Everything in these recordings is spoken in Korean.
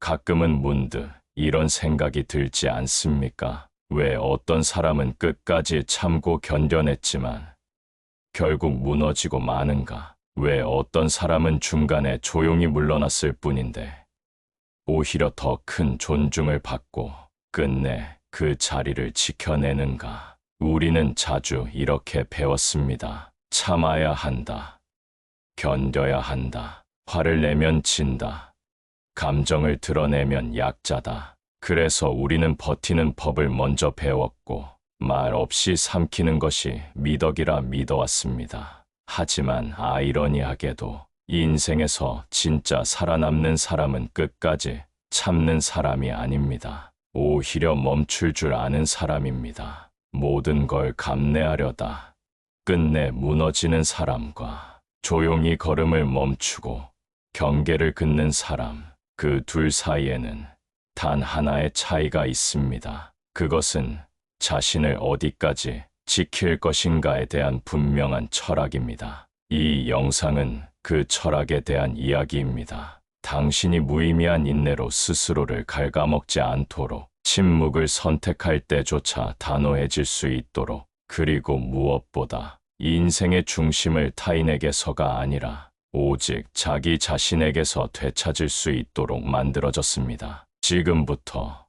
가끔은 문득 이런 생각이 들지 않습니까? 왜 어떤 사람은 끝까지 참고 견뎌냈지만 결국 무너지고 마는가? 왜 어떤 사람은 중간에 조용히 물러났을 뿐인데 오히려 더 큰 존중을 받고 끝내 그 자리를 지켜내는가? 우리는 자주 이렇게 배웠습니다. 참아야 한다. 견뎌야 한다. 화를 내면 진다. 감정을 드러내면 약자다. 그래서 우리는 버티는 법을 먼저 배웠고 말 없이 삼키는 것이 미덕이라 믿어왔습니다. 하지만 아이러니하게도 인생에서 진짜 살아남는 사람은 끝까지 참는 사람이 아닙니다. 오히려 멈출 줄 아는 사람입니다. 모든 걸 감내하려다 끝내 무너지는 사람과 조용히 걸음을 멈추고 경계를 긋는 사람, 그 둘 사이에는 단 하나의 차이가 있습니다. 그것은 자신을 어디까지 지킬 것인가에 대한 분명한 철학입니다. 이 영상은 그 철학에 대한 이야기입니다. 당신이 무의미한 인내로 스스로를 갉아먹지 않도록, 침묵을 선택할 때조차 단호해질 수 있도록, 그리고 무엇보다 인생의 중심을 타인에게서가 아니라 오직 자기 자신에게서 되찾을 수 있도록 만들어졌습니다. 지금부터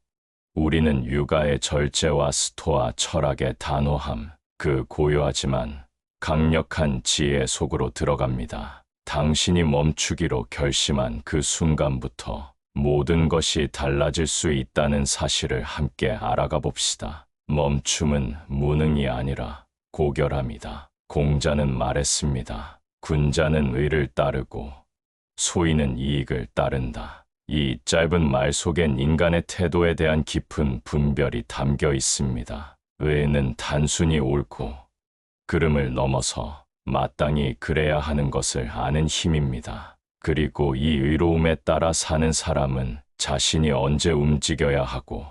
우리는 육아의 절제와 스토아 철학의 단호함, 그 고요하지만 강력한 지혜 속으로 들어갑니다. 당신이 멈추기로 결심한 그 순간부터 모든 것이 달라질 수 있다는 사실을 함께 알아가 봅시다. 멈춤은 무능이 아니라 고결함이다. 공자는 말했습니다. 군자는 의를 따르고 소인은 이익을 따른다. 이 짧은 말 속엔 인간의 태도에 대한 깊은 분별이 담겨 있습니다. 의는 단순히 옳고 그름을 넘어서 마땅히 그래야 하는 것을 아는 힘입니다. 그리고 이 의로움에 따라 사는 사람은 자신이 언제 움직여야 하고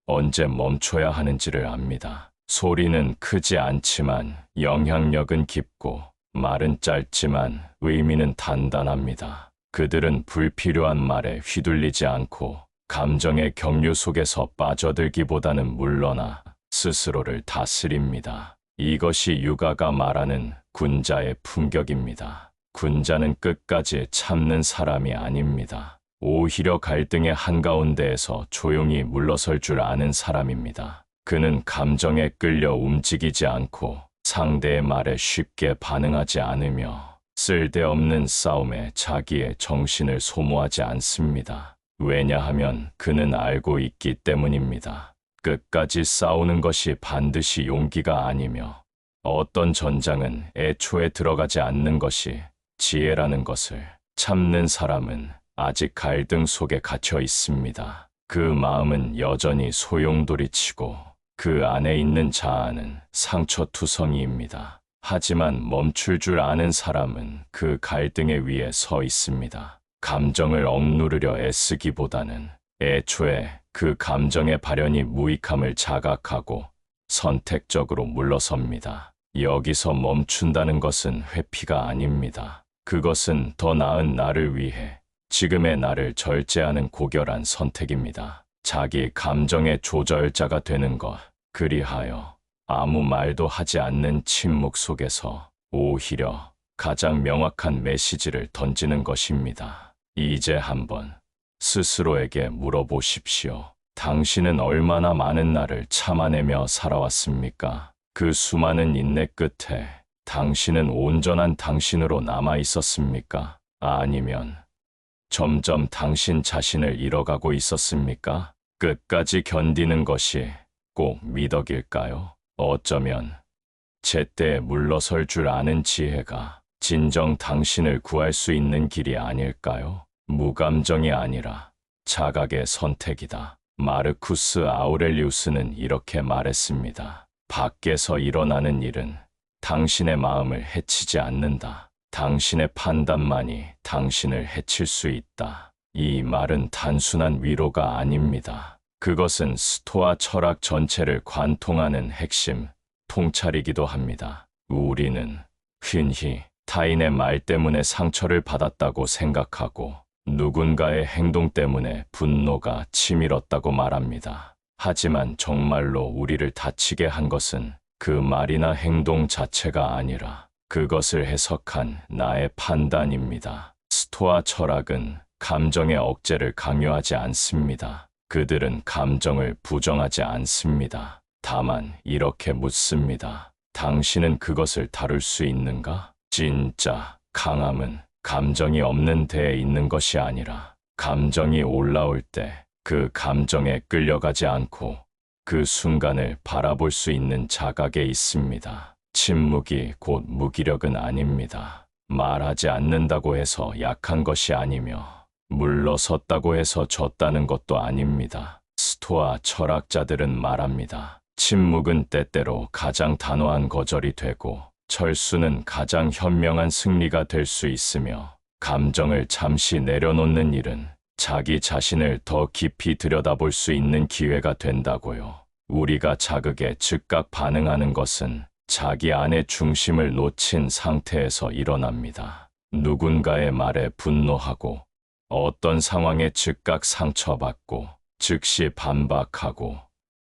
언제 멈춰야 하는지를 압니다. 소리는 크지 않지만 영향력은 깊고 말은 짧지만 의미는 단단합니다. 그들은 불필요한 말에 휘둘리지 않고 감정의 경류 속에서 빠져들기보다는 물러나 스스로를 다스립니다. 이것이 육아가 말하는 군자의 품격입니다. 군자는 끝까지 참는 사람이 아닙니다. 오히려 갈등의 한가운데에서 조용히 물러설 줄 아는 사람입니다. 그는 감정에 끌려 움직이지 않고 상대의 말에 쉽게 반응하지 않으며 쓸데없는 싸움에 자기의 정신을 소모하지 않습니다. 왜냐하면 그는 알고 있기 때문입니다. 끝까지 싸우는 것이 반드시 용기가 아니며 어떤 전장은 애초에 들어가지 않는 것이 지혜라는 것을 참는 사람은 아직 갈등 속에 갇혀 있습니다. 그 마음은 여전히 소용돌이치고 그 안에 있는 자아는 상처투성이입니다. 하지만 멈출 줄 아는 사람은 그 갈등의 위에 서 있습니다. 감정을 억누르려 애쓰기보다는 애초에 그 감정의 발현이 무익함을 자각하고 선택적으로 물러섭니다. 여기서 멈춘다는 것은 회피가 아닙니다. 그것은 더 나은 나를 위해 지금의 나를 절제하는 고결한 선택입니다. 자기 감정의 조절자가 되는 것, 그리하여 아무 말도 하지 않는 침묵 속에서 오히려 가장 명확한 메시지를 던지는 것입니다. 이제 한번 스스로에게 물어보십시오. 당신은 얼마나 많은 날을 참아내며 살아왔습니까? 그 수많은 인내 끝에 당신은 온전한 당신으로 남아 있었습니까? 아니면 점점 당신 자신을 잃어가고 있었습니까? 끝까지 견디는 것이 꼭 미덕일까요? 어쩌면 제때 물러설 줄 아는 지혜가 진정 당신을 구할 수 있는 길이 아닐까요? 무감정이 아니라 자각의 선택이다. 마르쿠스 아우렐리우스는 이렇게 말했습니다. 밖에서 일어나는 일은 당신의 마음을 해치지 않는다. 당신의 판단만이 당신을 해칠 수 있다. 이 말은 단순한 위로가 아닙니다. 그것은 스토아 철학 전체를 관통하는 핵심 통찰이기도 합니다. 우리는 흔히 타인의 말 때문에 상처를 받았다고 생각하고 누군가의 행동 때문에 분노가 치밀었다고 말합니다. 하지만 정말로 우리를 다치게 한 것은 그 말이나 행동 자체가 아니라 그것을 해석한 나의 판단입니다. 스토아 철학은 감정의 억제를 강요하지 않습니다. 그들은 감정을 부정하지 않습니다. 다만 이렇게 묻습니다. 당신은 그것을 다룰 수 있는가? 진짜 강함은 감정이 없는 데에 있는 것이 아니라 감정이 올라올 때 그 감정에 끌려가지 않고 그 순간을 바라볼 수 있는 자각에 있습니다. 침묵이 곧 무기력은 아닙니다. 말하지 않는다고 해서 약한 것이 아니며 물러섰다고 해서 졌다는 것도 아닙니다. 스토아 철학자들은 말합니다. 침묵은 때때로 가장 단호한 거절이 되고 철수는 가장 현명한 승리가 될 수 있으며 감정을 잠시 내려놓는 일은 자기 자신을 더 깊이 들여다볼 수 있는 기회가 된다고요. 우리가 자극에 즉각 반응하는 것은 자기 안의 중심을 놓친 상태에서 일어납니다. 누군가의 말에 분노하고 어떤 상황에 즉각 상처받고 즉시 반박하고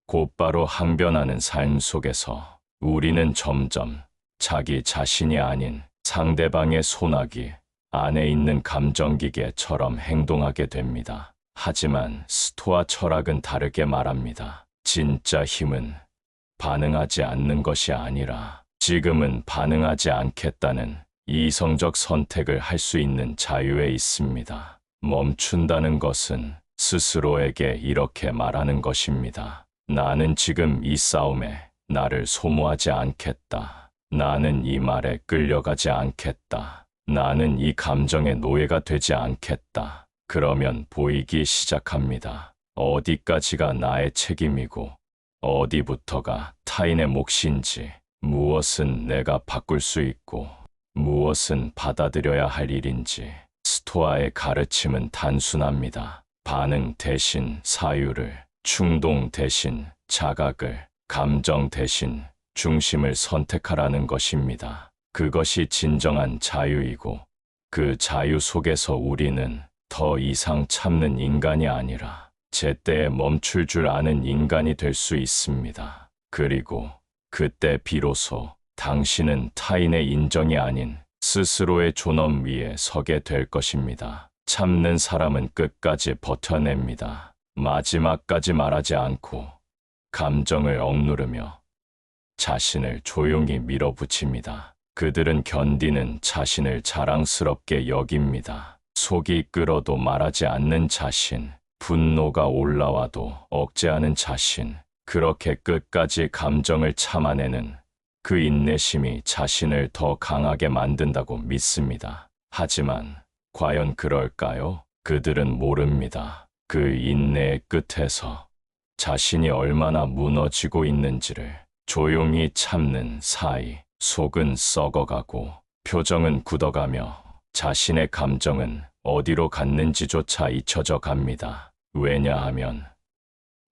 곧바로 항변하는 삶 속에서 우리는 점점 자기 자신이 아닌 상대방의 소나기 안에 있는 감정기계처럼 행동하게 됩니다. 하지만 스토아 철학은 다르게 말합니다. 진짜 힘은 반응하지 않는 것이 아니라 지금은 반응하지 않겠다는 이성적 선택을 할 수 있는 자유에 있습니다. 멈춘다는 것은 스스로에게 이렇게 말하는 것입니다. 나는 지금 이 싸움에 나를 소모하지 않겠다. 나는 이 말에 끌려가지 않겠다. 나는 이 감정의 노예가 되지 않겠다. 그러면 보이기 시작합니다. 어디까지가 나의 책임이고 어디부터가 타인의 몫인지, 무엇은 내가 바꿀 수 있고 무엇은 받아들여야 할 일인지. 스토아의 가르침은 단순합니다. 반응 대신 사유를, 충동 대신 자각을, 감정 대신 중심을 선택하라는 것입니다. 그것이 진정한 자유이고 그 자유 속에서 우리는 더 이상 참는 인간이 아니라 제때에 멈출 줄 아는 인간이 될 수 있습니다. 그리고 그때 비로소 당신은 타인의 인정이 아닌 스스로의 존엄 위에 서게 될 것입니다. 참는 사람은 끝까지 버텨냅니다. 마지막까지 말하지 않고 감정을 억누르며 자신을 조용히 밀어붙입니다. 그들은 견디는 자신을 자랑스럽게 여깁니다. 속이 끓어도 말하지 않는 자신, 분노가 올라와도 억제하는 자신, 그렇게 끝까지 감정을 참아내는 그 인내심이 자신을 더 강하게 만든다고 믿습니다. 하지만 과연 그럴까요? 그들은 모릅니다. 그 인내의 끝에서 자신이 얼마나 무너지고 있는지를. 조용히 참는 사이 속은 썩어가고 표정은 굳어가며 자신의 감정은 어디로 갔는지조차 잊혀져 갑니다. 왜냐하면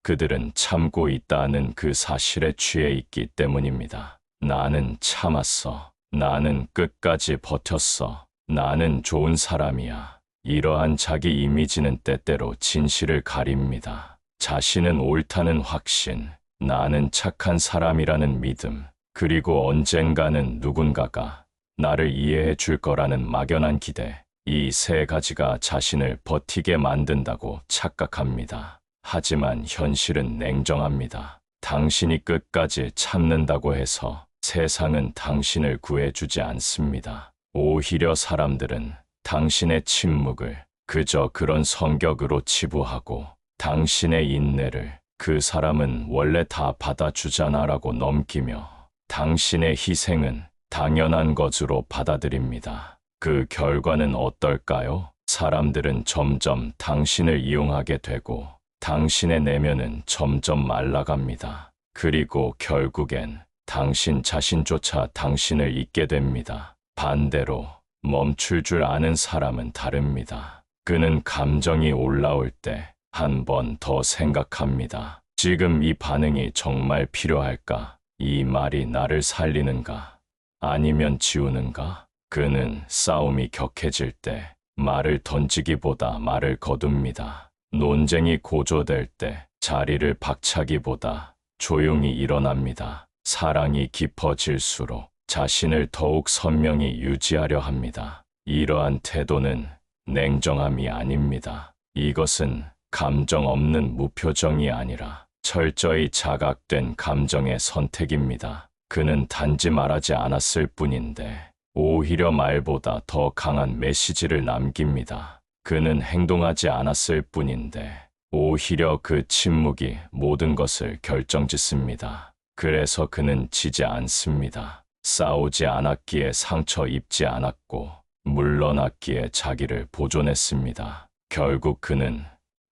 그들은 참고 있다는 그 사실에 취해 있기 때문입니다. 나는 참았어. 나는 끝까지 버텼어. 나는 좋은 사람이야. 이러한 자기 이미지는 때때로 진실을 가립니다. 자신은 옳다는 확신, 나는 착한 사람이라는 믿음, 그리고 언젠가는 누군가가 나를 이해해 줄 거라는 막연한 기대, 이 세 가지가 자신을 버티게 만든다고 착각합니다. 하지만 현실은 냉정합니다. 당신이 끝까지 참는다고 해서 세상은 당신을 구해주지 않습니다. 오히려 사람들은 당신의 침묵을 그저 그런 성격으로 치부하고 당신의 인내를 그 사람은 원래 다 받아주잖아라고 넘기며 당신의 희생은 당연한 것으로 받아들입니다. 그 결과는 어떨까요? 사람들은 점점 당신을 이용하게 되고 당신의 내면은 점점 말라갑니다. 그리고 결국엔 당신 자신조차 당신을 잊게 됩니다. 반대로 멈출 줄 아는 사람은 다릅니다. 그는 감정이 올라올 때 한 번 더 생각합니다. 지금 이 반응이 정말 필요할까? 이 말이 나를 살리는가? 아니면 지우는가? 그는 싸움이 격해질 때 말을 던지기보다 말을 거둡니다. 논쟁이 고조될 때 자리를 박차기보다 조용히 일어납니다. 사랑이 깊어질수록 자신을 더욱 선명히 유지하려 합니다. 이러한 태도는 냉정함이 아닙니다. 이것은 감정 없는 무표정이 아니라 철저히 자각된 감정의 선택입니다. 그는 단지 말하지 않았을 뿐인데 오히려 말보다 더 강한 메시지를 남깁니다. 그는 행동하지 않았을 뿐인데 오히려 그 침묵이 모든 것을 결정짓습니다. 그래서 그는 지지 않습니다. 싸우지 않았기에 상처 입지 않았고 물러났기에 자기를 보존했습니다. 결국 그는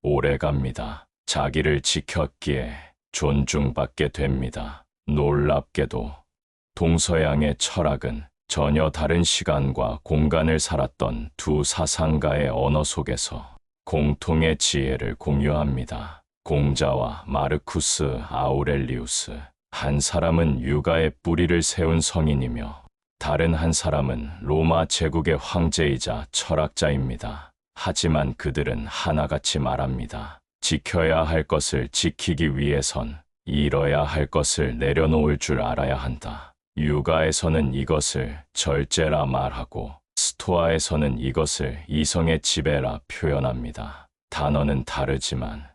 오래갑니다. 자기를 지켰기에 존중받게 됩니다. 놀랍게도 동서양의 철학은 전혀 다른 시간과 공간을 살았던 두 사상가의 언어 속에서 공통의 지혜를 공유합니다. 공자와 마르쿠스 아우렐리우스. 한 사람은 육아의 뿌리를 세운 성인이며 다른 한 사람은 로마 제국의 황제이자 철학자입니다. 하지만 그들은 하나같이 말합니다. 지켜야 할 것을 지키기 위해선 잃어야 할 것을 내려놓을 줄 알아야 한다. 육아에서는 이것을 절제라 말하고 스토아에서는 이것을 이성의 지배라 표현합니다. 단어는 다르지만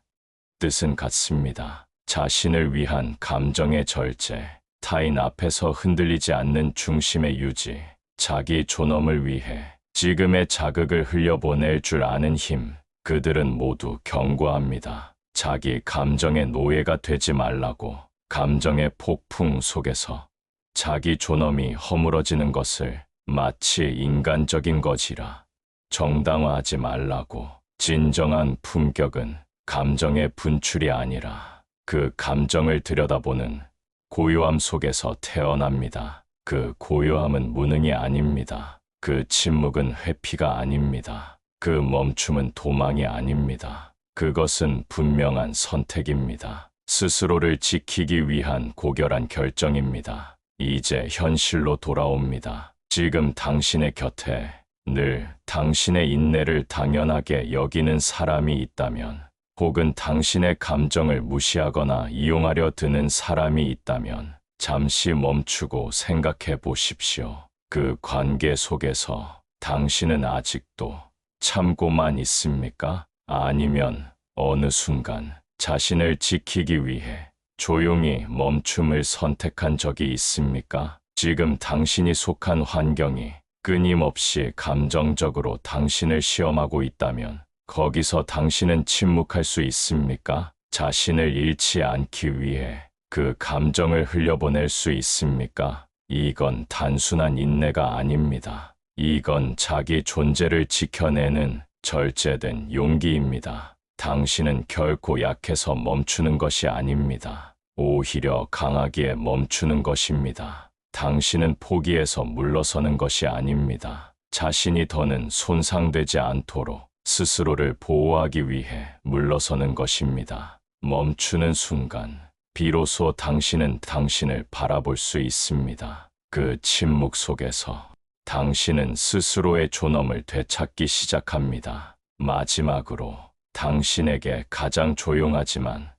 뜻은 같습니다. 자신을 위한 감정의 절제, 타인 앞에서 흔들리지 않는 중심의 유지, 자기 존엄을 위해 지금의 자극을 흘려보낼 줄 아는 힘, 그들은 모두 경고합니다. 자기 감정의 노예가 되지 말라고. 감정의 폭풍 속에서 자기 존엄이 허물어지는 것을 마치 인간적인 것이라 정당화하지 말라고. 진정한 품격은 감정의 분출이 아니라 그 감정을 들여다보는 고요함 속에서 태어납니다. 그 고요함은 무능이 아닙니다. 그 침묵은 회피가 아닙니다. 그 멈춤은 도망이 아닙니다. 그것은 분명한 선택입니다. 스스로를 지키기 위한 고결한 결정입니다. 이제 현실로 돌아옵니다. 지금 당신의 곁에 늘 당신의 인내를 당연하게 여기는 사람이 있다면, 혹은 당신의 감정을 무시하거나 이용하려 드는 사람이 있다면 잠시 멈추고 생각해 보십시오. 그 관계 속에서 당신은 아직도 참고만 있습니까? 아니면 어느 순간 자신을 지키기 위해 조용히 멈춤을 선택한 적이 있습니까? 지금 당신이 속한 환경이 끊임없이 감정적으로 당신을 시험하고 있다면 거기서 당신은 침묵할 수 있습니까? 자신을 잃지 않기 위해 그 감정을 흘려보낼 수 있습니까? 이건 단순한 인내가 아닙니다. 이건 자기 존재를 지켜내는 절제된 용기입니다. 당신은 결코 약해서 멈추는 것이 아닙니다. 오히려 강하기에 멈추는 것입니다. 당신은 포기해서 물러서는 것이 아닙니다. 자신이 더는 손상되지 않도록 스스로를 보호하기 위해 물러서는 것입니다. 멈추는 순간, 비로소 당신은 당신을 바라볼 수 있습니다. 그 침묵 속에서 당신은 스스로의 존엄을 되찾기 시작합니다. 마지막으로 당신에게 가장 조용하지만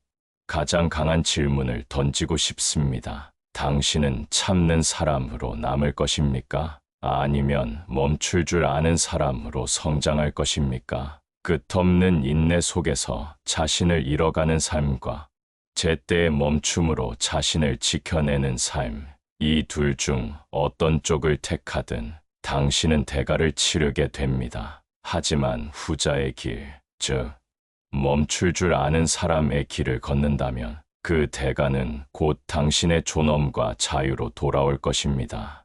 가장 강한 질문을 던지고 싶습니다. 당신은 참는 사람으로 남을 것입니까? 아니면 멈출 줄 아는 사람으로 성장할 것입니까? 끝없는 인내 속에서 자신을 잃어가는 삶과 제때의 멈춤으로 자신을 지켜내는 삶, 이 둘 중 어떤 쪽을 택하든 당신은 대가를 치르게 됩니다. 하지만 후자의 길, 즉 멈출 줄 아는 사람의 길을 걷는다면 그 대가는 곧 당신의 존엄과 자유로 돌아올 것입니다.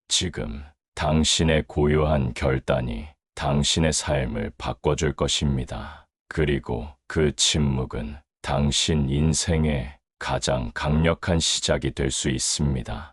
지금 당신의 고요한 결단이 당신의 삶을 바꿔줄 것입니다. 그리고 그 침묵은 당신 인생의 가장 강력한 시작이 될 수 있습니다.